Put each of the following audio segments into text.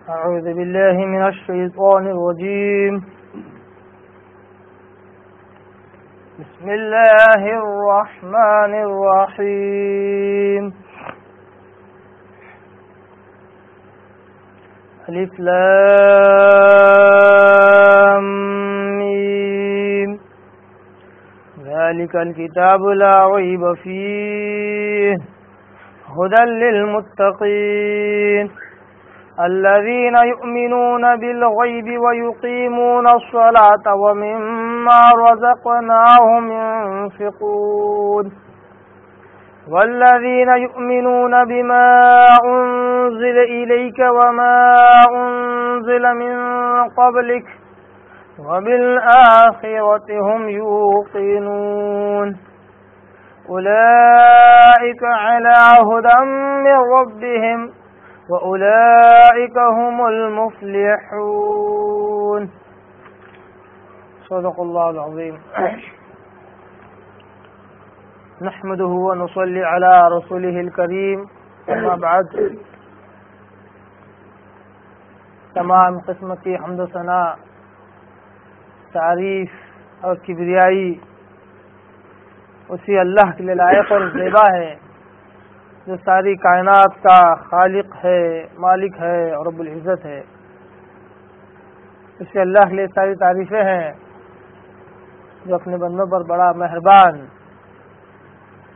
أعوذ بالله من الشيطان الرجيم. بسم الله الرحمن الرحيم. ألف لام ميم. ذلك الكتاب لا ريب فيه هدى للمتقين الذين يؤمنون بالغيب ويقيمون الصلاة ومما رزقناهم ينفقون والذين يؤمنون بما أنزل إليك وما أنزل من قبلك وبالآخرة هم يوقنون أولئك على هدى من ربهم وأولئك هم المفلحون. صدق الله العظيم. نحمده ونصلي على رسوله الكريم. اما بعد، تمام قسم کی حمد و ثنا، تعریف اور کبریائی اسی اللہ کے لیے لائق اور زیبا ہے جو ساری کائنات کا خالق ہے، مالک ہے اور رب العزت ہے. اسی اللہ کے لیے ساری تعریفیں ہیں جو اپنے بندوں پر بڑا مہربان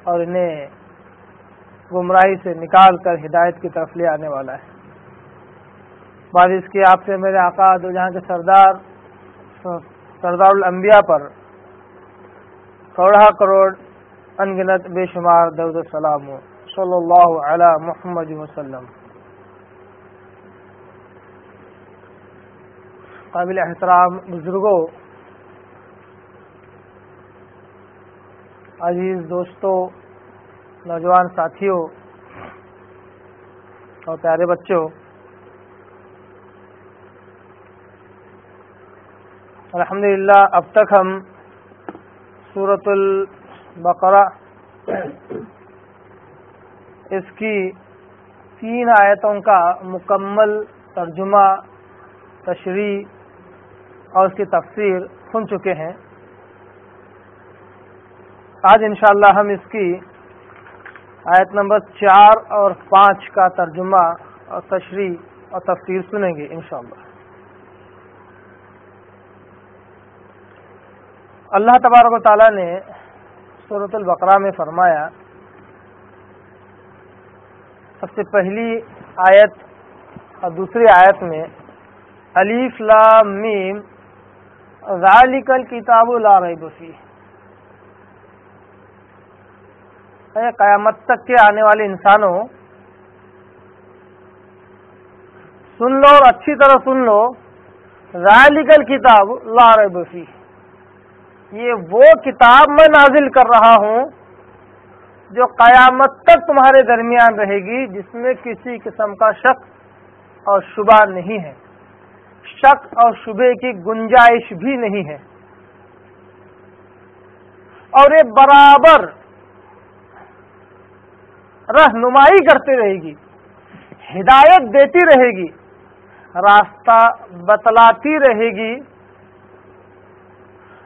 اور انہیں گمراہی سے نکال کر ہدایت کی طرف لے آنے والا ہے. بعد اس کی آپ سے میرے آقا دو جہاں کے سردار الانبیاء پر کروڑہ کروڑ انگنت بے شمار درود و سلام ہو. صلی اللہ علی محمد وسلم. قابل احترام بزرگوں، عزیز دوستوں، نوجوان ساتھیوں اور پیارے بچوں، الحمدللہ اب تک ہم سورۃ البقرہ اس کی 3 آیتوں کا مکمل ترجمہ، تشریح اور اس کی تفسیر سن چکے ہیں. آج انشاءاللہ ہم اس کی آیت نمبر 4 اور 5 کا ترجمہ اور تشریح اور تفسیر سنیں گے انشاءاللہ. اللہ تبارک و تعالیٰ نے سورۃ البقرہ میں فرمایا، سب سے پہلی آیت اور دوسری آیت میں الف لام میم ذالک الکتاب لا ریب فیہ. قیامت تک کے آنے والے انسانوں سن لو اور اچھی طرح سن لو، ذالک الکتاب لا ریب فیہ، یہ وہ کتاب میں نازل کر رہا ہوں جو قیامت تک تمہارے درمیان رہے گی، جس میں کسی قسم کا شک اور شبہ نہیں ہے، شک اور شبے کی گنجائش بھی نہیں ہے، اور یہ برابر رہنمائی کرتی رہے گی، ہدایت دیتی رہے گی، راستہ بتلاتی رہے گی.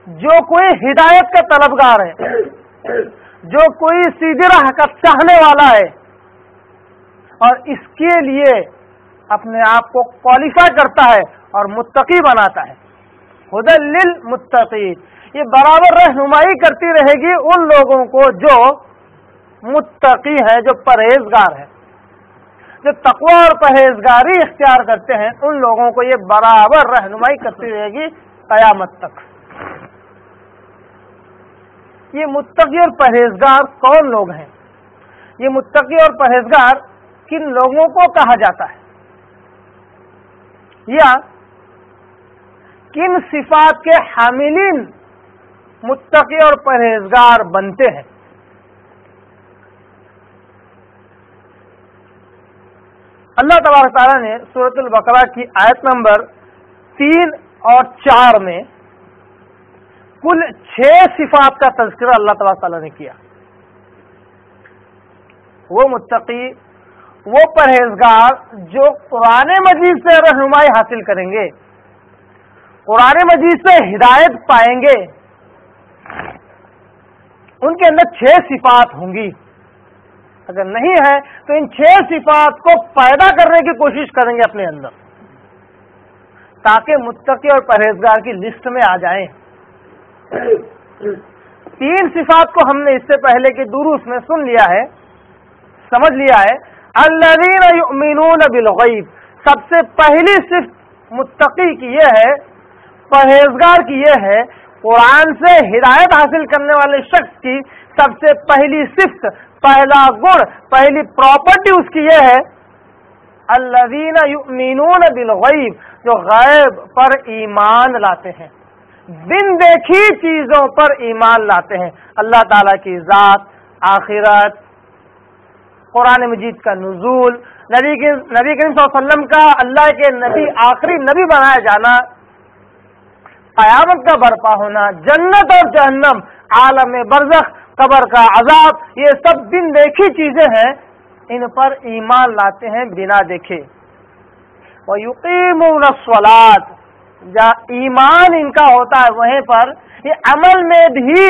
جو کوئی ہدایت کا طلبگار ہے، جو کوئی سیدھی راہ کا چاہنے والا ہے اور اس کے لیے اپنے آپ کو کوالیفائی کرتا ہے اور متقی بناتا ہے، ہدی للمتقین، یہ برابر رہنمائی کرتی رہے گی ان لوگوں کو جو متقی ہے، جو پرہیزگار ہے، جو تقوی اور پرہیزگاری اختیار کرتے ہیں، ان لوگوں کو یہ برابر رہنمائی کرتی رہے گی قیامت تک. یہ متقی اور پرہیزگار کون لوگ ہیں؟ یہ متقی اور پرہیزگار کن لوگوں کو کہا جاتا ہے، یا کن صفات کے حاملین متقی اور پرہیزگار بنتے ہیں؟ اللہ تبارک تعالیٰ نے سورۃ البقرہ کی آیت نمبر 3 اور 4 میں کل 6 صفات کا تذکرہ اللہ تبارک تعالیٰ نے کیا. وہ متقی، وہ پرہیزگار جو قرآن مجید سے رہنمائی حاصل کریں گے، قرآن مجید سے ہدایت پائیں گے، ان کے اندر 6 صفات ہوں گی. اگر نہیں ہے تو ان 6 صفات کو پیدا کرنے کی کوشش کریں گے اپنے اندر، تاکہ متقی اور پرہیزگار کی لسٹ میں آ جائیں. 3 صفات کو ہم نے اس سے پہلے کے دروس میں سن لیا ہے، سمجھ لیا ہے. الذین یؤمنون بالغیب، سب سے پہلی صفت متقی کی یہ ہے، پرہیزگار کی یہ ہے، قرآن سے ہدایت حاصل کرنے والے شخص کی سب سے پہلی صفت، پہلا گن، پہلی پراپرٹی اس کی یہ ہے الذین یؤمنون بالغیب، جو غیب پر ایمان لاتے ہیں، بن دیکھی چیزوں پر ایمان لاتے ہیں. اللہ تعالیٰ کی ذات، آخرت، قرآن مجید کا نزول، نبی کریم صلی اللہ علیہ وسلم کا اللہ کے نبی، آخری نبی بنایا جانا، قیامت کا برپا ہونا، جنت اور جہنم، عالم برزخ، قبر کا عذاب، یہ سب بن دیکھی چیزیں ہیں، ان پر ایمان لاتے ہیں بنا دیکھے. وَيُقِيمُونَ الصَّلَاةَ، جہاں ایمان ان کا ہوتا ہے وہیں پر یہ عمل میں بھی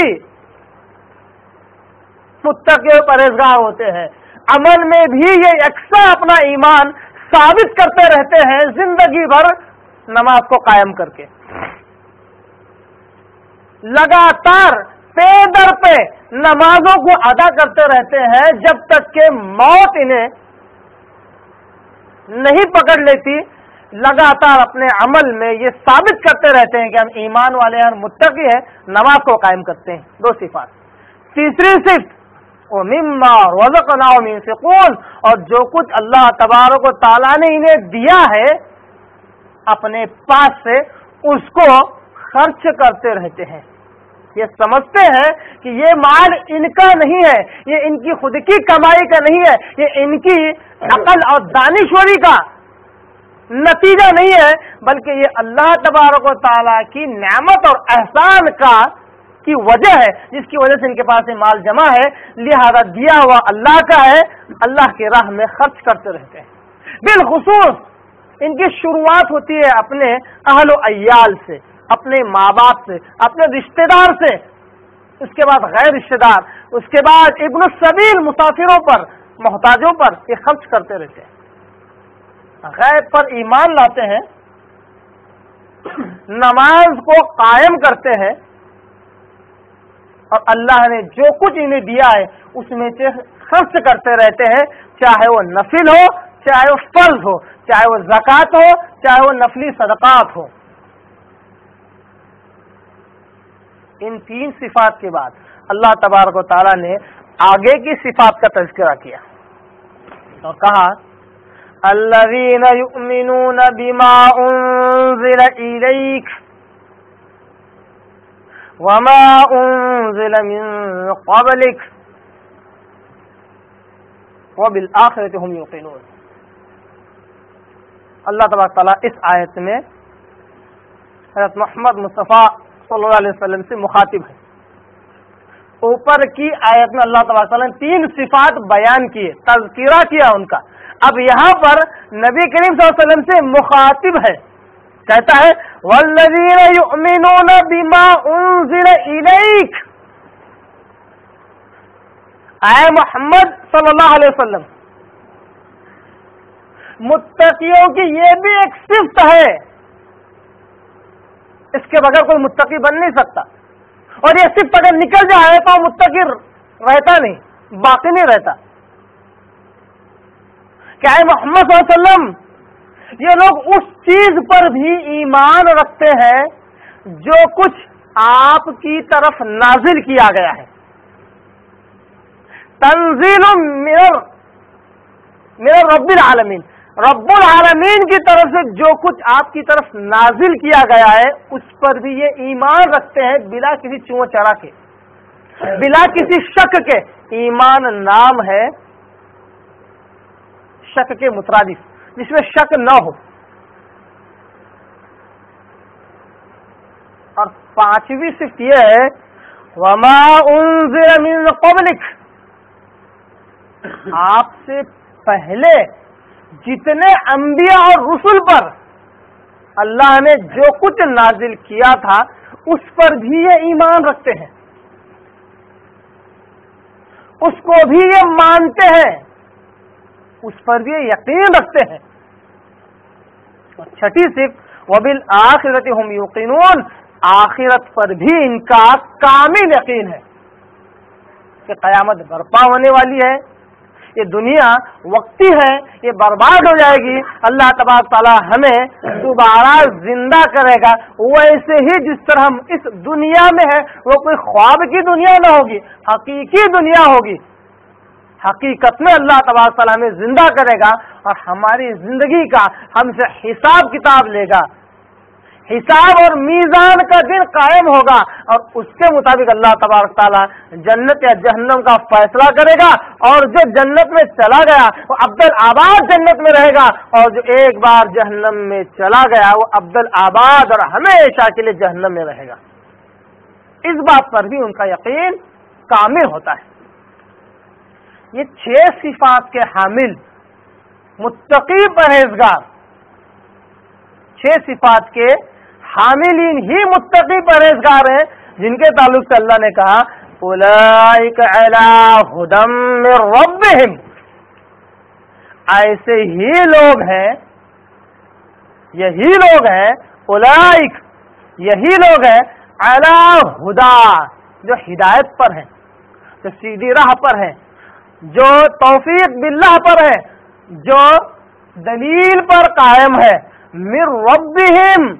متقی و پرہیزگار ہوتے ہیں، عمل میں بھی یہ یکساں اپنا ایمان ثابت کرتے رہتے ہیں زندگی بھر نماز کو قائم کر کے، لگاتار پے در پہ نمازوں کو ادا کرتے رہتے ہیں جب تک کہ موت انہیں نہیں پکڑ لیتی. لگاتار اپنے عمل میں یہ ثابت کرتے رہتے ہیں کہ ہم ایمان والے ہیں، متقی ہیں، نماز کو قائم کرتے ہیں. 2 صفات. تیسری صفت وَمِمَّا رَزَقْنَاهُمْ يُنْفِقُونَ، اور جو کچھ اللہ تبارک و تعالیٰ نے انہیں دیا ہے اپنے پاس سے اس کو خرچ کرتے رہتے ہیں. یہ سمجھتے ہیں کہ یہ مال ان کا نہیں ہے، یہ ان کی خود کی کمائی کا نہیں ہے، یہ ان کی عقل اور دانشوری کا نتیجہ نہیں ہے، بلکہ یہ اللہ تبارک و تعالیٰ کی نعمت اور احسان کی وجہ ہے، جس کی وجہ سے ان کے پاس یہ مال جمع ہے. لہذا دیا ہوا اللہ کا ہے، اللہ کی راہ میں خرچ کرتے رہتے ہیں. بالخصوص ان کی شروعات ہوتی ہے اپنے اہل و عیال سے، اپنے ماں باپ سے، اپنے رشتہ دار سے، اس کے بعد غیر رشتہ دار، اس کے بعد ابن السبیل مسافروں پر، محتاجوں پر یہ خرچ کرتے رہتے ہیں. غیب پر ایمان لاتے ہیں، نماز کو قائم کرتے ہیں، اور اللہ نے جو کچھ انہیں دیا ہے اس میں سے خرچ کرتے رہتے ہیں، چاہے وہ نفل ہو، چاہے وہ فرض ہو، چاہے وہ زکوٰۃ ہو، چاہے وہ نفلی صدقات ہو. ان 3 صفات کے بعد اللہ تبارک و تعالیٰ نے آگے کی صفات کا تذکرہ کیا اور کہا الذین یؤمنون بما انزل الیک وما انزل من قبلک وبالآخرۃ هم یوقنون. اللہ تبارک تعالیٰ اس آیت میں حضرت محمد مصطفیٰ صلی اللہ علیہ وسلم سے مخاطب ہے. اوپر کی آیت میں اللہ تبارک تعالیٰ نے 3 صفات بیان کیے، تذکرہ کیا ان کا. اب یہاں پر نبی کریم صلی اللہ علیہ وسلم سے مخاطب ہے، کہتا ہے والذین یؤمنون بما انزل الیک، اے محمد صلی اللہ علیہ وسلم، متقیوں کی یہ بھی ایک صفت ہے، اس کے بغیر کوئی متقی بن نہیں سکتا، اور یہ صفت اگر نکل جائے تو متقی رہتا نہیں، باقی نہیں رہتا. کہ اے محمد صلی اللہ علیہ وسلم، یہ لوگ اس چیز پر بھی ایمان رکھتے ہیں جو کچھ آپ کی طرف نازل کیا گیا ہے. تنزیل من رب العالمین، رب العالمین کی طرف سے جو کچھ آپ کی طرف نازل کیا گیا ہے اس پر بھی یہ ایمان رکھتے ہیں بلا کسی چوں چرا کے، بلا کسی شک کے. ایمان نام ہے شک کے مترادف، جس میں شک نہ ہو. اور 5ویں صفت یہ ہے وما انزل من قبلک، آپ سے پہلے جتنے انبیاء اور رسل پر اللہ نے جو کچھ نازل کیا تھا اس پر بھی یہ ایمان رکھتے ہیں، اس کو بھی یہ مانتے ہیں، اس پر بھی یقین رکھتے ہیں۔ اور چھٹی صرف وبالآخرۃ ہم یوقنون، آخرت پر بھی ان کا کامل یقین ہے کہ قیامت برپا ہونے والی ہے، یہ دنیا وقتی ہے، یہ برباد ہو جائے گی، اللہ تبارک تعالیٰ ہمیں دوبارہ زندہ کرے گا، ویسے ہی جس طرح ہم اس دنیا میں ہے وہ کوئی خواب کی دنیا نہ ہوگی، حقیقی دنیا ہوگی۔ حقیقت میں اللہ تبارک تعالیٰ ہمیں زندہ کرے گا اور ہماری زندگی کا ہم سے حساب کتاب لے گا، حساب اور میزان کا دن قائم ہوگا، اور اس کے مطابق اللہ تبارک تعالیٰ جنت یا جہنم کا فیصلہ کرے گا، اور جو جنت میں چلا گیا وہ ابدالآباد جنت میں رہے گا، اور جو ایک بار جہنم میں چلا گیا وہ ابدالآباد اور ہمیشہ کے لیے جہنم میں رہے گا۔ اس بات پر بھی ان کا یقین کامل ہوتا ہے۔ یہ 6 صفات کے حامل متقی پرہیزگار، 6 صفات کے حاملین ہی متقی پرہیزگار ہیں، جن کے تعلق سے اللہ نے کہا اولئک علی ھدی من ربہم، ایسے ہی لوگ ہیں، یہی لوگ ہیں، اولئک یہی لوگ ہیں، علی ھدی جو ہدایت پر ہیں، جو سیدھی راہ پر ہیں، جو توفیق باللہ پر ہے، جو دلیل پر قائم ہے، من ربہم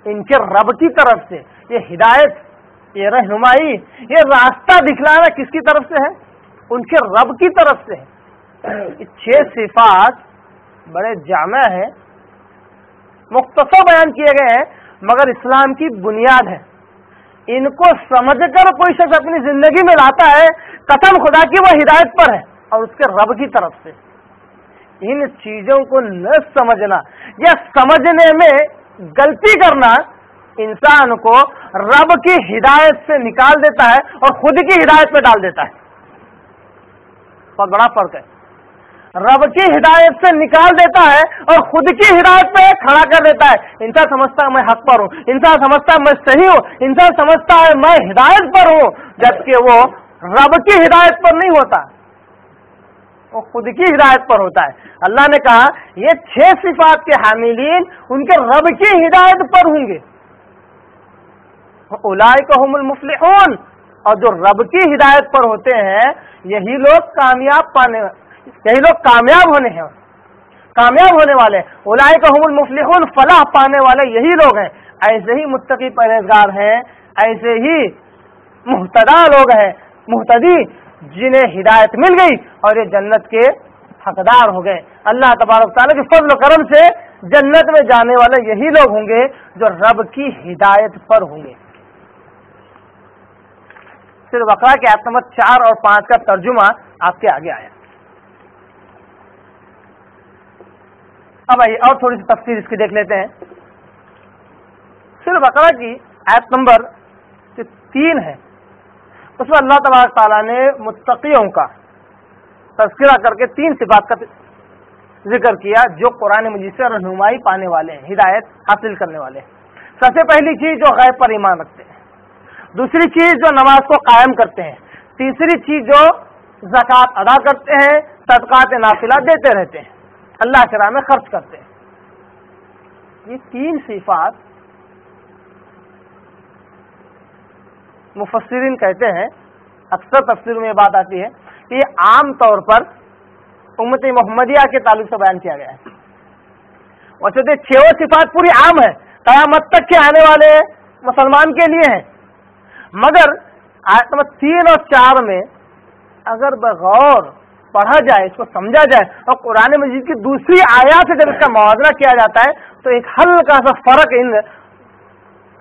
ان کے رب کی طرف سے۔ یہ ہدایت، یہ رہنمائی، یہ راستہ دکھلانا کس کی طرف سے ہے؟ ان کے رب کی طرف سے ہے۔ یہ 6 صفات بڑے جامع ہیں، مختصر بیان کیے گئے ہیں، مگر اسلام کی بنیاد ہے۔ ان کو سمجھ کر کوئی شخص اپنی زندگی میں لاتا ہے، قسم خدا کی وہ ہدایت پر ہے اور اس کے رب کی طرف سے۔ ان چیزوں کو نہ سمجھنا یا سمجھنے میں غلطی کرنا انسان کو رب کی ہدایت سے نکال دیتا ہے اور خود کی ہدایت میں ڈال دیتا ہے۔ بہت بڑا فرق ہے، رب کی ہدایت سے نکال دیتا ہے اور خود کی ہدایت پہ کھڑا کر دیتا ہے۔ انسان سمجھتا ہے میں حق پر ہوں، انسان سمجھتا ہے میں صحیح ہوں، انسان سمجھتا ہے میں ہدایت پر ہوں، جبکہ وہ رب کی ہدایت پر نہیں ہوتا، وہ خود کی ہدایت پر ہوتا ہے۔ اللہ نے کہا یہ 6 صفات کے حاملین ان کے رب کی ہدایت پر ہوں گے، اولئک هم المفلحون، اور جو رب کی ہدایت پر ہوتے ہیں یہی لوگ کامیاب ہونے والے، اولئک هم المفلحون، فلاح پانے والے یہی لوگ ہیں۔ ایسے ہی متقی پرہیزگار ہیں، ایسے ہی مہتدی لوگ ہیں، مہتدی جنہیں ہدایت مل گئی اور یہ جنت کے حقدار ہو گئے۔ اللہ تبارک تعالیٰ کے فضل و کرم سے جنت میں جانے والے یہی لوگ ہوں گے جو رب کی ہدایت پر ہوں گے۔ پھر بقرہ کے آیت نمبر 4 اور 5 کا ترجمہ آپ کے آگے آیا۔ اب آئیے اور تھوڑی سی تفصیل اس کی دیکھ لیتے ہیں۔ پھر بقرہ کی آیت نمبر 3 ہے، اس میں اللہ تبارک تعالیٰ نے متقیوں کا تذکرہ کر کے 3 صفات کا ذکر کیا جو قرآن مجید سے رہنمائی پانے والے ہیں، ہدایت حاصل کرنے والے ہیں۔ سب سے پہلی چیز جو غیب پر ایمان رکھتے ہیں، دوسری چیز جو نماز کو قائم کرتے ہیں، تیسری چیز جو زکوٰۃ ادا کرتے ہیں، صدقات نافلہ دیتے رہتے ہیں، اللہ کی راہ میں خرچ کرتے ہیں۔ یہ 3 صفات مفسرین کہتے ہیں، اکثر تفسیر میں یہ بات آتی ہے کہ یہ عام طور پر امت محمدیہ کے تعلق سے بیان کیا گیا ہے۔ ویسے تو 6 صفات پوری عام ہے، قیامت تک کے آنے والے مسلمان کے لیے ہیں، مگر آیت نمبر 3 اور 4 میں اگر بغور پڑھا جائے، اس کو سمجھا جائے اور قرآن مجید کی دوسری آیات سے جب اس کا موازنہ کیا جاتا ہے تو ایک ہلکا سا فرق ان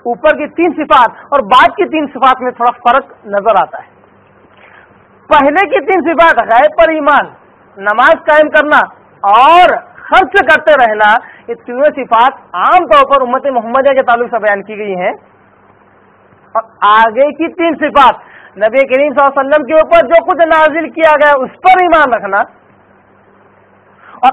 اوپر کی 3 صفات اور بعد کی 3 صفات میں تھوڑا فرق نظر آتا ہے۔ پہلے کی 3 صفات غیب پر ایمان، نماز قائم کرنا اور خرچ کرتے رہنا، یہ تینوں صفات عام طور پر امت محمدیہ کے تعلق سے بیان کی گئی ہیں، اور آگے کی 3 صفات نبی کریم صلی اللہ علیہ وسلم کے اوپر جو کچھ نازل کیا گیا اس پر ایمان رکھنا، اور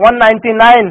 199,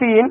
3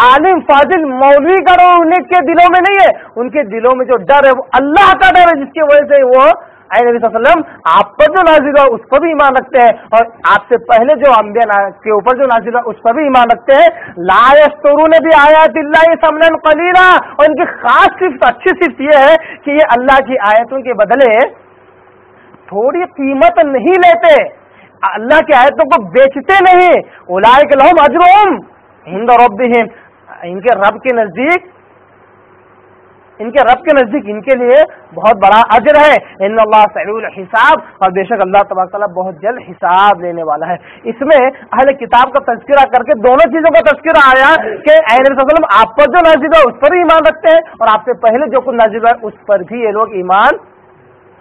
عالم فاضل مولوی کا ڈر ان کے دلوں میں نہیں ہے، ان کے دلوں میں جو ڈر ہے وہ اللہ کا ڈر ہے، جس کی وجہ سے وہ اے نبی صلی اللہ علیہ وسلم آپ پر جو نازل ہوا اس پر بھی ایمان رکھتے ہیں، اور آپ سے پہلے جو انبیاء کے اوپر جو نازل ہوا اس پر بھی ایمان رکھتے ہیں۔ لا یشترون بآیات اللہ ثمنا قلیلا، اور ان کی خاص صفت، اچھی صفت یہ ہے کہ یہ اللہ کی آیتوں کے بدلے تھوڑی قیمت نہیں لیتے، اللہ کی آیتوں کو بیچتے نہیں۔ اولئک لہم اجرہم عند ربہم، ان کے رب کے نزدیک ان کے لیے بہت بڑا اجر ہے۔ ان اللہ سریع الحساب، اور بے شک اللہ تبارک تعالیٰ بہت جلد حساب لینے والا ہے۔ اس میں اہل کتاب کا تذکرہ کر کے دونوں چیزوں کا تذکرہ آیا کہ اے نبی صلی اللہ علیہ وسلم آپ پر جو نازل ہے اس پر بھی ایمان رکھتے ہیں، اور آپ سے پہلے جو کچھ نازل ہے اس پر بھی یہ لوگ ایمان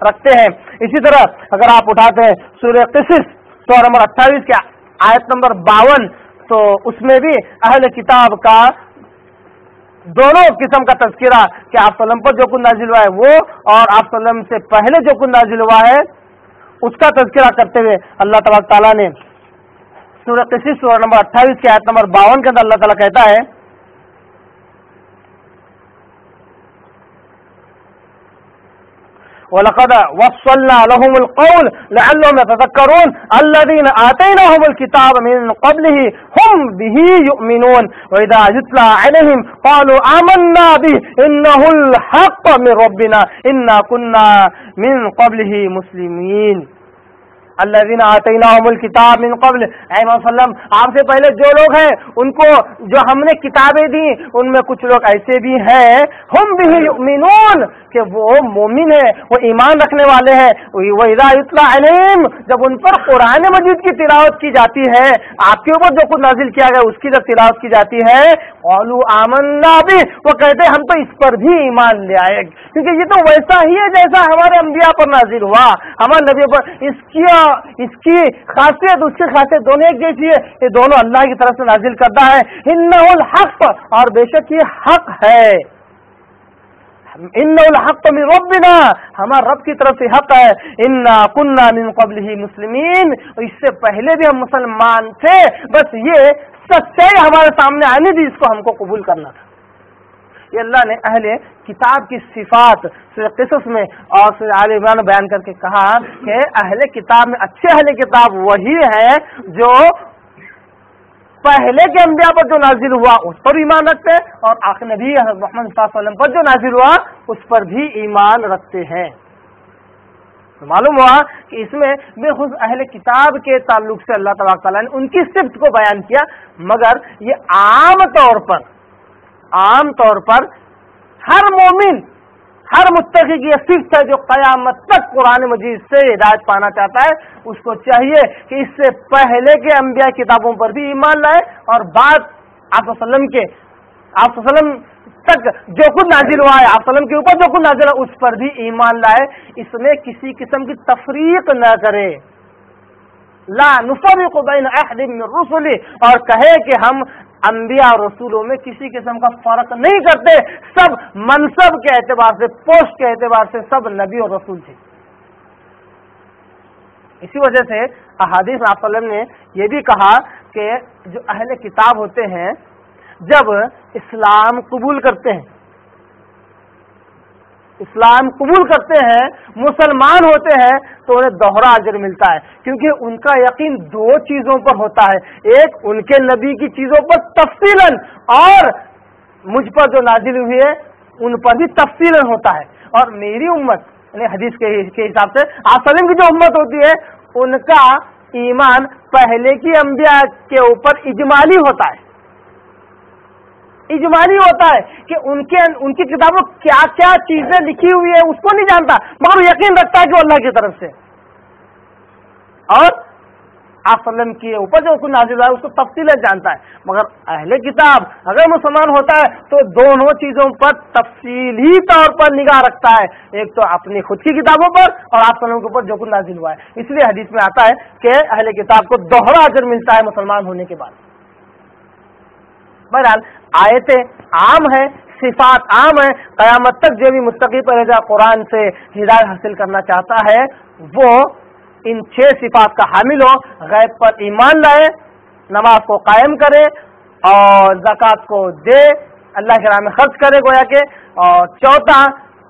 رکھتے ہیں۔ اسی طرح اگر آپ اٹھاتے ہیں سورہ قصص سورہ نمبر 28 کے آیت نمبر 52، تو اس میں بھی اہل کتاب کا دونوں قسم کا تذکرہ کہ آپ صلی اللہ علیہ وسلم پر جو کچھ نازل ہوا ہے وہ، اور آپ صلی اللہ علیہ وسلم سے پہلے جو کچھ نازل ہوا ہے اس کا تذکرہ کرتے ہوئے اللہ تبارک تعالیٰ نے سورہ قصص سورہ نمبر 28 کی آیت نمبر 52 کے اندر اللہ تعالیٰ کہتا ہے وَلَقَدْ وَصَّلْنَا لَهُمُ الْقَوْلَ لَعَلَّهُمْ يَتَذَكَّرُونَ الَّذِينَ آتَيْنَاهُمُ الْكِتَابَ مِنْ قَبْلِهِ هُمْ بِهِ يُؤْمِنُونَ وَإِذَا يُتْلَى عَلَيْهِمْ قَالُوا آمَنَّا بِهِ إِنَّهُ الْحَقُّ مِنْ رَبِّنَا إِنَّا كُنَّا مِنْ قَبْلِهِ مُسْلِمِينَ الذین آتیناہم الکتاب من قبل، اے محمد صلی اللہ علیہ وسلم آپ سے پہلے جو لوگ ہیں ان کو جو ہم نے کتابیں دی ان میں کچھ لوگ ایسے بھی ہیں ہم بہ یؤمنون کہ وہ مومن ہیں، وہ ایمان رکھنے والے ہیں۔ وَإِذَا يُتْلَى عَلَيْهِمْ، جب ان پر قرآن مجید کی تلاوت کی جاتی ہے، آپ کے اوپر جو کچھ نازل کیا گیا اس کی جب تلاوت کی جاتی ہے، قالوا آمنا بہ، وہ کہتے ہیں ہم تو اس پر بھی ایمان لے آئے، کیونکہ یہ تو ویسا ہی ہے جیسا ہمارے انبیاء پر نازل ہوا، ہمارے نبی پر۔ اس کی خاصیت اس کی خاصیت دونوں ایک جیسی ہے، یہ دونوں اللہ کی طرف سے نازل کرتا ہے۔ انہ الحق، اور بے شک یہ حق ہے، انہ الحق من ربنا، ہمارا رب کی طرف سے حق ہے۔ انا کنا من قبلہ مسلمین، اس سے پہلے بھی ہم مسلمان تھے، بس یہ سچائی ہمارے سامنے آنی تھی، اس کو ہم کو قبول کرنا تھا۔ یہ اللہ نے اہل کتاب کی صفات سورہ قصص میں اور سورہ آل عمران بیان کر کے کہا کہ اہل کتاب میں اچھے اہل کتاب وہی ہیں جو پہلے کے انبیاء پر جو نازل ہوا اس پر ایمان رکھتے ہیں، اور آخر نبی حضرت محمد صلی اللہ علیہ وسلم پر جو نازل ہوا اس پر بھی ایمان رکھتے ہیں۔ معلوم ہوا کہ اس میں بے خصوص اہل کتاب کے تعلق سے اللہ تبارک تعالیٰ نے ان کی صفت کو بیان کیا، مگر یہ عام طور پر ہر مومن، ہر متقی کی یہ صفت ہے جو قیامت تک قرآن مجید سے ہدایت پانا چاہتا ہے، اس کو چاہیے کہ اس سے پہلے کے انبیاء کتابوں پر بھی ایمان لائے، اور بعد آپ صلی اللہ علیہ وسلم تک جو کچھ نازل ہوا ہے، آپ صلی اللہ علیہ وسلم کے اوپر جو کچھ نازل ہوا اس پر بھی ایمان لائے، اس میں کسی قسم کی تفریق نہ کرے، لا نفرق بین احد من الرسل، اور کہے کہ ہم انبیاء اور رسولوں میں کسی قسم کا فرق نہیں کرتے، سب منصب کے اعتبار سے، پوسٹ کے اعتبار سے سب نبی اور رسول تھے۔ اسی وجہ سے احادیث آپ صلی اللہ علیہ وسلم نے یہ بھی کہا کہ جو اہل کتاب ہوتے ہیں جب اسلام قبول کرتے ہیں، مسلمان ہوتے ہیں، تو انہیں دوہرا اجر ملتا ہے، کیونکہ ان کا یقین دو چیزوں پر ہوتا ہے، ایک ان کے نبی کی چیزوں پر تفصیلاً، اور مجھ پر جو نازل ہوئی ہے ان پر بھی تفصیلاً ہوتا ہے۔ اور میری امت یعنی حدیث کے حساب سے آپ سلیم کی جو امت ہوتی ہے ان کا ایمان پہلے کی انبیاء کے اوپر اجمالی ہوتا ہے، کہ ان کی کتابوں کیا کیا چیزیں لکھی ہوئی ہیں اس کو نہیں جانتا، مگر یقین رکھتا ہے کہ اللہ کی طرف سے، اور آپ صلی اللہ علیہ وسلم کے اوپر جو کچھ نازل ہے اس کو تفصیل جانتا ہے۔ مگر اہل کتاب اگر مسلمان ہوتا ہے تو دونوں چیزوں پر تفصیلی طور پر نگاہ رکھتا ہے، ایک تو اپنی خود کی کتابوں پر اور آپ صلی اللہ علیہ وسلم کے اوپر جو کچھ نازل ہوا ہے۔ اس لیے حدیث میں آتا ہے کہ اہل کتاب کو دوہرا اجر ملتا ہے مسلمان ہونے کے بعد۔ بہرحال آیتیں عام ہیں، صفات عام ہیں، قیامت تک جو بھی متقی پرہیزگار قرآن سے ہدایت حاصل کرنا چاہتا ہے وہ ان 6 صفات کا حامل ہو، غیب پر ایمان لائے، نماز کو قائم کرے، اور زکات کو دے، اللہ کے راہ میں خرچ کرے گویا کہ، اور چوتھا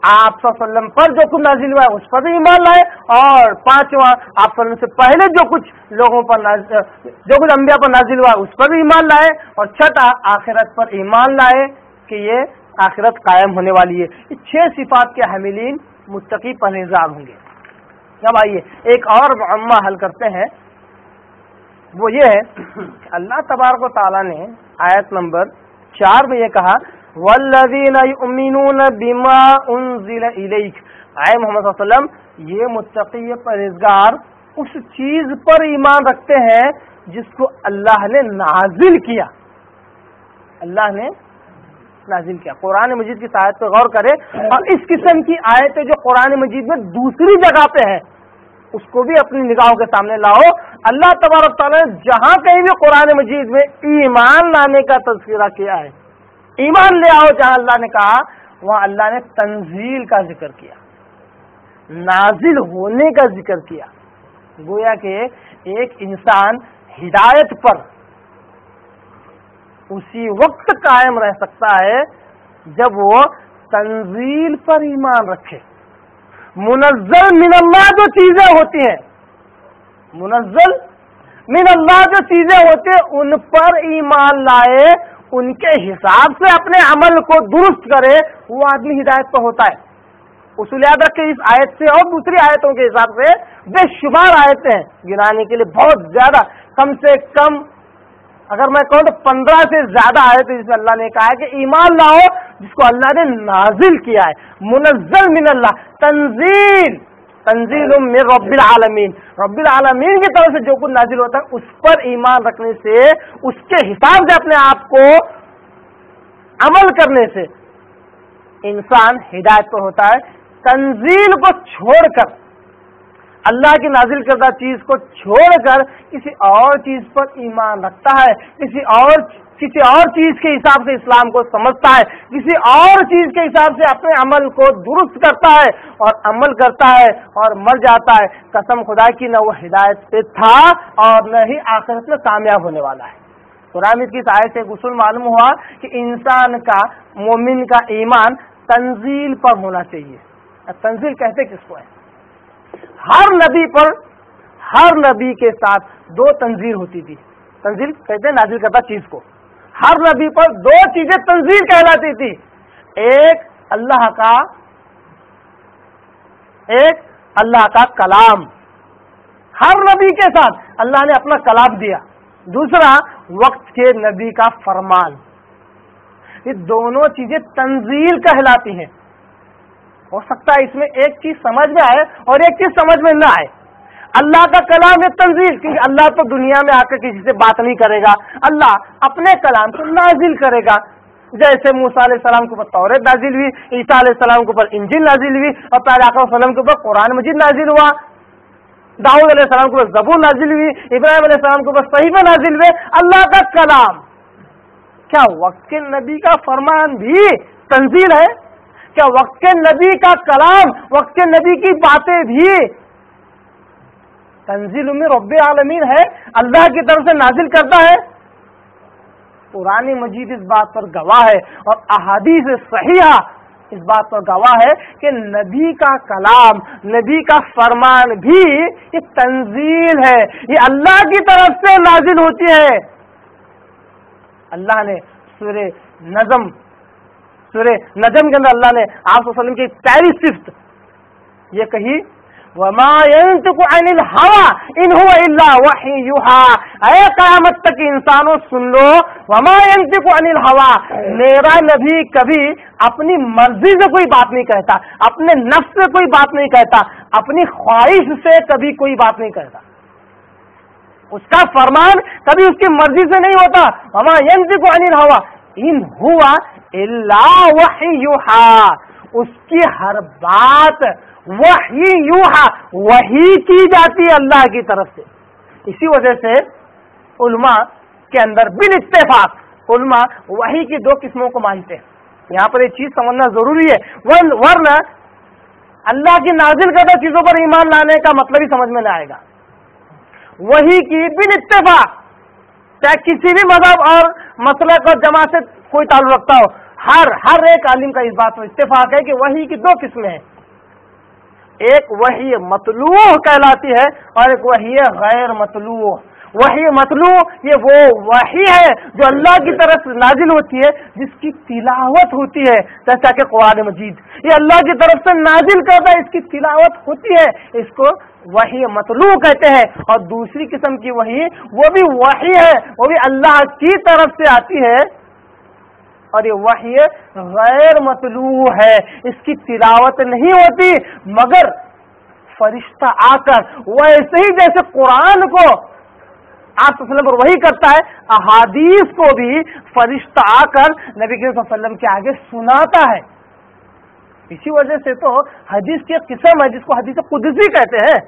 آپ صلی اللہ علیہ وسلم پر جو کچھ نازل ہوا ہے اس پر بھی ایمان لائے، اور پانچواں آپ صلی اللہ علیہ وسلم سے پہلے جو کچھ لوگوں پر جو کچھ انبیاء پر نازل ہوا ہے اس پر بھی ایمان لائے، اور چھٹا آخرت پر ایمان لائے کہ یہ آخرت قائم ہونے والی ہے۔ یہ 6 صفات کے حاملین متقی پرہیزگار ہوں گے۔ اب آئیے ایک اور معمہ حل کرتے ہیں، وہ یہ ہے کہ اللہ تبارک و تعالیٰ نے آیت نمبر 4 میں یہ کہا والذین یؤمنون بما انزل الیک، اے محمد صلی اللہ علیہ وسلم یہ متقی پرہیزگار اس چیز پر ایمان رکھتے ہیں جس کو اللہ نے نازل کیا، اللہ نے نازل کیا۔ قرآن مجید کی آیت پہ غور کرے، اور اس قسم کی آیتیں جو قرآن مجید میں دوسری جگہ پہ ہیں اس کو بھی اپنی نگاہوں کے سامنے لاؤ۔ اللہ تبارک تعالیٰ نے جہاں کہیں بھی قرآن مجید میں ایمان لانے کا تذکرہ کیا ہے، ایمان لے آؤ جہاں اللہ نے کہا، وہاں اللہ نے تنزیل کا ذکر کیا، نازل ہونے کا ذکر کیا۔ گویا کہ ایک انسان ہدایت پر اسی وقت قائم رہ سکتا ہے جب وہ تنزیل پر ایمان رکھے۔ منزل من اللہ جو چیزیں ہوتی ہیں، منزل من اللہ جو چیزیں ہوتی ہیں ان پر ایمان لائے، ان کے حساب سے اپنے عمل کو درست کرے، وہ آدمی ہدایت پر ہوتا ہے۔ اصول یاد رکھے، اس آیت سے اور دوسری آیتوں کے حساب سے بے شمار آیتیں ہیں، گنانے کے لیے بہت زیادہ، کم سے کم اگر میں کہوں تو 15 سے زیادہ آیتیں جس میں اللہ نے کہا ہے کہ ایمان لاؤ جس کو اللہ نے نازل کیا ہے۔ منزل من اللہ، تنزیل، تنزیل من رب العالمین، رب العالمین کی طرف سے جو کچھ نازل ہوتا ہے اس پر ایمان رکھنے سے، اس کے حساب سے اپنے آپ کو عمل کرنے سے انسان ہدایت پر ہوتا ہے۔ تنزیل کو چھوڑ کر، اللہ کی نازل کردہ چیز کو چھوڑ کر کسی اور چیز پر ایمان رکھتا ہے، کسی اور چیز کے حساب سے اسلام کو سمجھتا ہے، کسی اور چیز کے حساب سے اپنے عمل کو درست کرتا ہے اور عمل کرتا ہے اور مر جاتا ہے، قسم خدا کی نہ وہ ہدایت پہ تھا اور نہ ہی آخرت میں کامیاب ہونے والا ہے۔ قرآن کی اس آیت سے ایک اصول معلوم ہوا کہ انسان کا، مومن کا ایمان تنزیل پر ہونا چاہیے۔ تنزیل کہتے کس کو ہے؟ ہر نبی پر، ہر نبی کے ساتھ 2 تنزیل ہوتی تھی۔ تنزیل کہتے ہیں نازل کردہ چیز کو۔ ہر نبی پر 2 چیزیں تنزیل کہلاتی تھی، ایک اللہ کا کلام، ہر نبی کے ساتھ اللہ نے اپنا کلام دیا، دوسرا وقت کے نبی کا فرمان۔ یہ دونوں چیزیں تنزیل کہلاتی ہیں۔ ہو سکتا ہے اس میں ایک چیز سمجھ میں آئے اور ایک چیز سمجھ میں نہ آئے۔ اللہ کا کلام ہے تنزیل، کیونکہ اللہ تو دنیا میں آ کر کسی سے بات نہیں کرے گا، اللہ اپنے کلام کو نازل کرے گا۔ جیسے موسیٰ علیہ السلام کے اوپر توریت نازل ہوئی، عیسیٰ علیہ السلام کے اوپر انجیل نازل ہوئی، اور پیارے آقا صلی اللہ علیہ وسلم کے اوپر قرآن مجید نازل ہوا، داؤد علیہ السلام کے اوپر زبور نازل ہوئی، ابراہیم علیہ السلام کے اوپر صحیفے نازل ہوئے۔ اللہ کا کلام، کیا وقت کے نبی کا فرمان بھی تنزیل ہے؟ کیا وقت کے نبی کا کلام، وقت کے نبی کی باتیں بھی تنزیل میں رب العالمین ہے، اللہ کی طرف سے نازل کرتا ہے؟ قرآن مجید اس بات پر گواہ ہے، اور احادیث صحیحہ اس بات پر گواہ ہے کہ نبی کا کلام، نبی کا فرمان بھی یہ تنزیل ہے، یہ اللہ کی طرف سے نازل ہوتی ہے۔ اللہ نے سورہ نجم کے اندر اللہ نے آپ صلی اللہ علیہ وسلم کی پہلی صفت یہ کہی، وما ينطق عن الهوى ان هو الا وحی یوحى۔ اے قیامت تک انسانوں سن لو، وما ينطق عن الهوى، میرا نبی کبھی اپنی مرضی سے کوئی بات نہیں کہتا، اپنے نفس سے کوئی بات نہیں کہتا، اپنی خواہش سے کبھی کوئی بات نہیں کہتا، اس کا فرمان کبھی اس کی مرضی سے نہیں ہوتا۔ وما ينطق عن الهوى ان هو الا وحی یوحى، اس کی ہر بات وحی یوحى، وحی کی جاتی ہے اللہ کی طرف سے۔ اسی وجہ سے علماء کے اندر بالاتفاق علماء وحی کی 2 قسموں کو مانتے ہیں۔ یہاں پر ایک چیز سمجھنا ضروری ہے، ورنہ اللہ کی نازل کردہ چیزوں پر ایمان لانے کا مطلب ہی سمجھ میں نہ آئے گا۔ وحی کی بالاتفاق چاہے کسی بھی مذہب اور مسلک اور جماعت سے کوئی تعلق رکھتا ہو، ہر ایک عالم کا اس بات میں اتفاق ہے کہ وحی کی دو قسمیں ہیں، ایک وحی مطلوع کہلاتی ہے اور ایک وحی غیر مطلوع۔ وحی مطلوع یہ وہ وحی ہے جو اللہ کی طرف سے نازل ہوتی ہے، جس کی تلاوت ہوتی ہے، جیسا کہ قرآن مجید یہ اللہ کی طرف سے نازل کرتا ہے، اس کی تلاوت ہوتی ہے، اس کو وحی مطلوع کہتے ہیں۔ اور دوسری قسم کی وحی وہ بھی وحی ہے، وہ بھی اللہ کی طرف سے آتی ہے، اور یہ وحی غیر مطلوع ہے، اس کی تلاوت نہیں ہوتی، مگر فرشتہ آ کر ویسے ہی جیسے قرآن کو آپ صلی اللہ علیہ وسلم پر وحی کرتا ہے، احادیث کو بھی فرشتہ آ کر نبی کریم صلی اللہ علیہ وسلم کے آگے سناتا ہے۔ اسی وجہ سے تو حدیث کی ایک قسم ہے جس کو حدیث قدسی کہتے ہیں،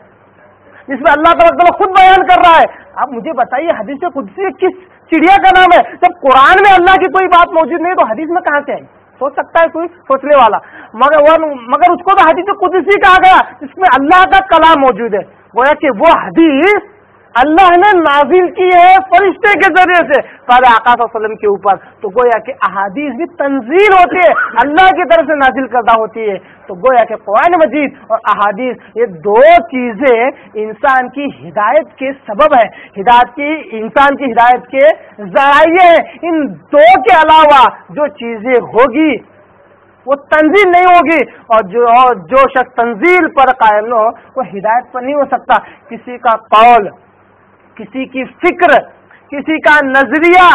جس میں اللہ تعالیٰ خود بیان کر رہا ہے۔ آپ مجھے بتائیے حدیث قدسی کس چڑیا کا نام ہے؟ جب قرآن میں اللہ کی کوئی بات موجود نہیں تو حدیث میں کہاں سے آئی؟ سوچ سکتا ہے کوئی سوچنے والا؟ مگر اس کو تو حدیث قدسی کہا گیا جس میں اللہ کا کلام موجود ہے، گویا کہ وہ حدیث اللہ نے نازل کی ہے فرشتے کے ذریعے سے پیارے آقا صلی اللہ علیہ وسلم کے اوپر، تو گویا کہ احادیث بھی تنزیل ہوتی ہے، اللہ کی طرف سے نازل کردہ ہوتی ہے۔ تو گویا کہ قرآن مجید اور احادیث یہ دو چیزیں انسان کی ہدایت کے سبب ہے، انسان کی ہدایت کے ذرائع ہیں۔ ان دو کے علاوہ جو چیزیں ہوگی وہ تنزیل نہیں ہوگی، اور جو شخص تنزیل پر قائم نہ ہو وہ ہدایت پر نہیں ہو سکتا۔ کسی کا قول، کسی کی فکر، کسی کا نظریہ،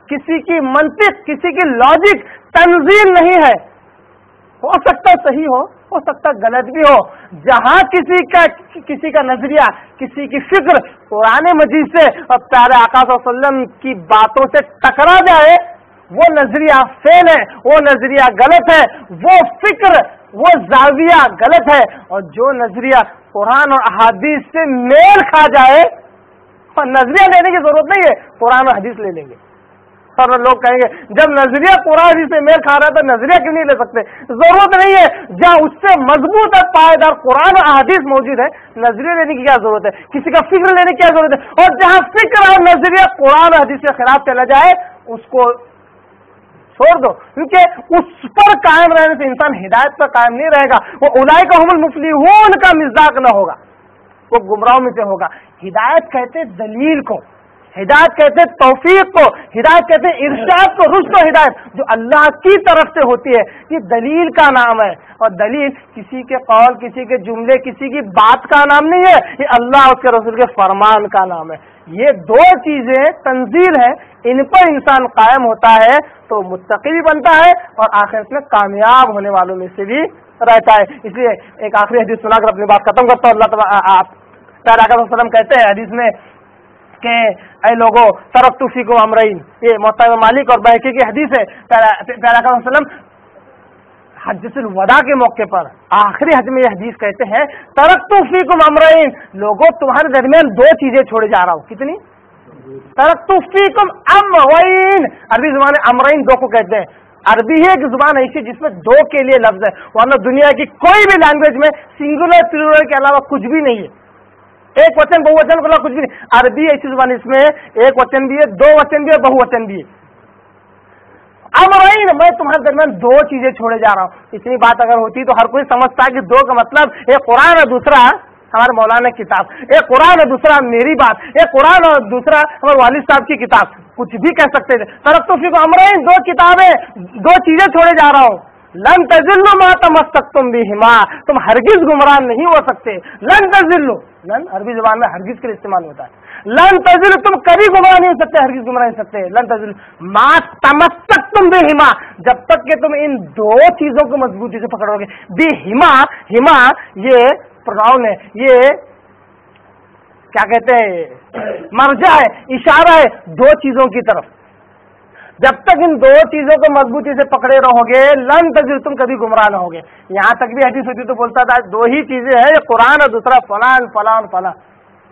کسی کی منطق، کسی کی لاجک تنزیل نہیں ہے، ہو سکتا صحیح ہو سکتا غلط بھی ہو۔ جہاں کسی کا نظریہ، کسی کی فکر قرآن مجید سے اور پیارے آقا صلی اللہ علیہ وسلم کی باتوں سے ٹکرا جائے، وہ نظریہ فیل ہے، وہ نظریہ غلط ہے، وہ فکر، وہ زاویہ غلط ہے۔ اور جو نظریہ قرآن اور احادیث سے میل کھا جائے، اور نظریہ لینے کی ضرورت نہیں ہے، قرآن اور حدیث لے لیں گے۔ اور لوگ کہیں گے جب نظریہ قرآن حدیث سے میل کھا رہا ہے تو نظریہ کیوں نہیں لے سکتے؟ ضرورت نہیں ہے، جہاں اس سے مضبوط اور پائیدار قرآن اور احادیث موجود ہے، نظریہ لینے کی کیا ضرورت ہے؟ کسی کا فکر لینے کی کیا ضرورت ہے؟ اور جہاں فکر اور نظریہ قرآن اور حدیث کے خلاف چلا جائے اس کو چھوڑ دو، کیونکہ اس پر قائم رہنے سے انسان ہدایت پر قائم نہیں رہے گا، وہ اولئک هم المفلحون کا مصداق نہ ہوگا، وہ گمراہوں میں سے ہوگا۔ ہدایت کہتے دلیل کو، ہدایت کہتے توفیق کو، ہدایت کہتے ارشاد کو، رشد و ہدایت جو اللہ کی طرف سے ہوتی ہے، یہ دلیل کا نام ہے۔ اور دلیل کسی کے قول، کسی کے جملے، کسی کی بات کا نام نہیں ہے، یہ اللہ اس کے رسول کے فرمان کا نام ہے۔ یہ دو چیزیں تنزیل ہیں، ان پر انسان قائم ہوتا ہے تو متقی بھی بنتا ہے اور آخرت میں کامیاب ہونے والوں میں سے بھی رہتا ہے۔ اس لیے ایک آخری حدیث سنا کر اپنی بات ختم کرتا ہوں۔ اللہ تعالیٰ پیارے آقا صلی اللہ علیہ وسلم کہتے ہیں حدیث میں کہ اے لوگوں ترکت فیکم امرین، یہ محترم مالک اور بہقی کی حدیث ہے۔ پیارے آقا صلی اللہ علیہ وسلم حجۃ الوداع کے موقع پر آخری حج میں یہ حدیث کہتے ہیں ترکت فیکم امرین، لوگوں تمہارے درمیان دو چیزیں چھوڑے جا رہا ہوں۔ کتنی؟ ترکت فیکم امرین، عربی زبان امرین دو کو کہتے ہیں۔ عربی ہے ایک زبان ایسی جس میں دو کے لیے لفظ ہے، ورنہ دنیا کی کوئی بھی لینگویج میں سنگولر پلورل کے علاوہ کچھ بھی نہیں ہے، ایک وچن بہو وچن کے علاوہ کچھ بھی نہیں۔ عربی ایسی زبان اس میں ایک وچن بھی ہے، دو وچن بھی ہے، بہو وچن بھی ہے۔ امرین، میں تمہارے درمیان دو چیزیں چھوڑے جا رہا ہوں۔ اتنی بات اگر ہوتی تو ہر کوئی سمجھتا کہ دو کا مطلب ایک قرآن اور دوسرا ہمارے مولانا کی کتاب، ایک قرآن اور دوسرا میری بات، ایک قرآن اور دوسرا ہمارے والد صاحب کی کتاب، کچھ بھی کہہ سکتے تھے۔ ترکت فیکم امرین، دو کتابیں، دو چیزیں چھوڑے جا رہا ہوں۔ لن تضلوا ما تمسکتم بہما، تم ہرگز گمراہ نہیں ہو سکتے۔ لن تضلوا، لن عربی زبان میں ہرگز کے لیے استعمال ہوتا ہے۔ لن تضلوا، تم کبھی گمراہ نہیں ہو سکتے، ہرگز گمراہ نہیں ہو سکتے۔ لن تضلوا ما تمسکتم بہما، جب تک کہ تم ان دو چیزوں کو مضبوطی سے پکڑو گے۔ بہما، ہما یہ پروناؤن ہے، یہ کیا کہتے ہیں مرجع ہے، اشارہ ہے دو چیزوں کی طرف۔ جب تک ان دو چیزوں کو مضبوطی سے پکڑے رہو گے لن تجد، تم کبھی گمراہ نہ ہوگے۔ یہاں تک بھی حدیث ہوتی تو بولتا تھا دو ہی چیزیں ہیں، یہ قرآن اور دوسرا فلان فلان فلان۔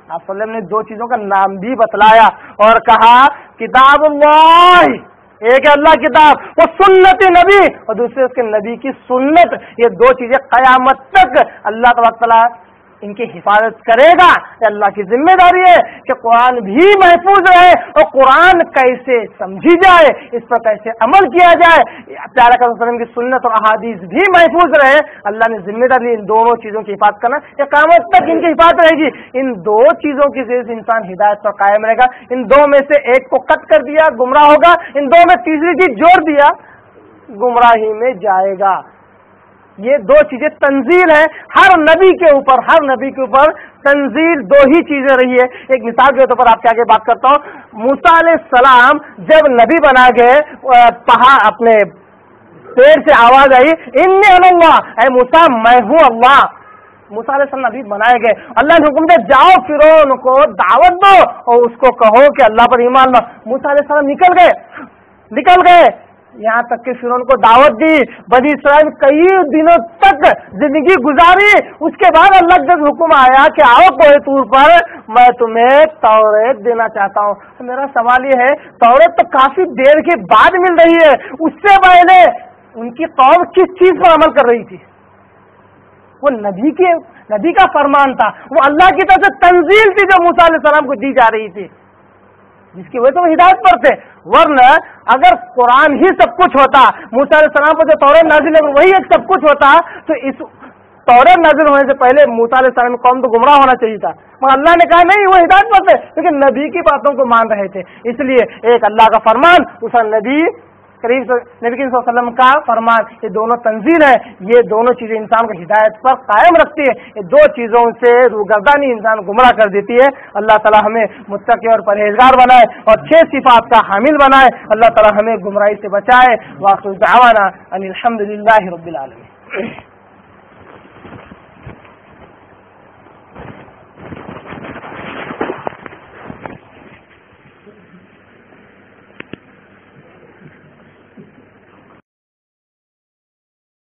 آپ صلی اللہ علیہ وسلم نے دو چیزوں کا نام بھی بتلایا اور کہا کتاب اللہ، ایک ہے اللہ کتاب، وہ سنت نبی، اور دوسرے اس کے نبی کی سنت۔ یہ دو چیزیں قیامت تک اللہ تبارک تعالیٰ ان کی حفاظت کرے گا. یہ اللہ کی ذمہ داری ہے کہ قرآن بھی محفوظ رہے اور قرآن کیسے سمجھی جائے، اس پر کیسے عمل کیا جائے، پیارا صلی اللہ علیہ وسلم کی سنت اور احادیث بھی محفوظ رہے. اللہ نے ذمہ داری ان دونوں چیزوں کی حفاظت کرنا. یہ قیامت تک ان کی حفاظت رہے گی. ان دو چیزوں کی وجہ سے انسان ہدایت پر قائم رہے گا. ان دو میں سے ایک کو کٹ کر دیا گمراہ ہوگا، ان دو میں تیسری چیز جوڑ دیا گمراہی میں جائے گا. یہ دو چیزیں تنزیل ہے ہر نبی کے اوپر تنزیل دو ہی چیزیں رہی ہے. ایک مثال کے طور پر آپ کے آگے بات کرتا ہوں. موسیٰ علیہ السلام جب نبی بنا گئے، پہاڑ اپنے پیڑ سے آواز آئی انی انا اللہ، اے موسیٰ میں ہوں اللہ. موسیٰ علیہ السلام نبی بنائے گئے. اللہ نے حکم دیا جاؤ فرعون کو دعوت دو اور اس کو کہو کہ اللہ پر ایمان لاؤ. موسیٰ علیہ السلام نکل گئے یہاں تک کہ فرعون کو دعوت دی. بنی اسرائیل کئی دنوں تک زندگی گزاری. اس کے بعد اللہ کا حکم آیا کہ آؤ کوہ طور پر، میں تمہیں توریت دینا چاہتا ہوں. میرا سوال یہ ہے، توریت تو کافی دیر کے بعد مل رہی ہے، اس سے پہلے ان کی قوم کس چیز پر عمل کر رہی تھی؟ وہ نبی کا فرمان تھا، وہ اللہ کی طرف سے تنزیل تھی جو موسیٰ علیہ السلام کو دی جا رہی تھی، جس کی وجہ سے وہ ہدایت پر تھے. ورنہ اگر قرآن ہی سب کچھ ہوتا، موسیٰ علیہ السلام کو جو توریت نازل ہے وہی ایک سب کچھ ہوتا، تو اس توریت نازل ہونے سے پہلے موسیٰ علیہ السلام کی قوم تو گمراہ ہونا چاہیے تھا. مگر اللہ نے کہا نہیں، وہ ہدایت پر تھے لیکن نبی کی باتوں کو مان رہے تھے. اس لیے ایک اللہ کا فرمان، دوسرا نبی کریم صلی اللہ علیہ وسلم کا فرمان، یہ دونوں تنزیل ہے. یہ دونوں چیزیں انسان کو ہدایت پر قائم رکھتی ہے. یہ دو چیزوں سے روگردانی انسان گمراہ کر دیتی ہے. اللہ تعالی ہمیں متقی اور پرہیزگار بنائے اور 6 صفات کا حامل بنائے. اللہ تعالی ہمیں گمراہی سے بچائے. وآخر دعوانا ان الحمد للہ رب العالمین.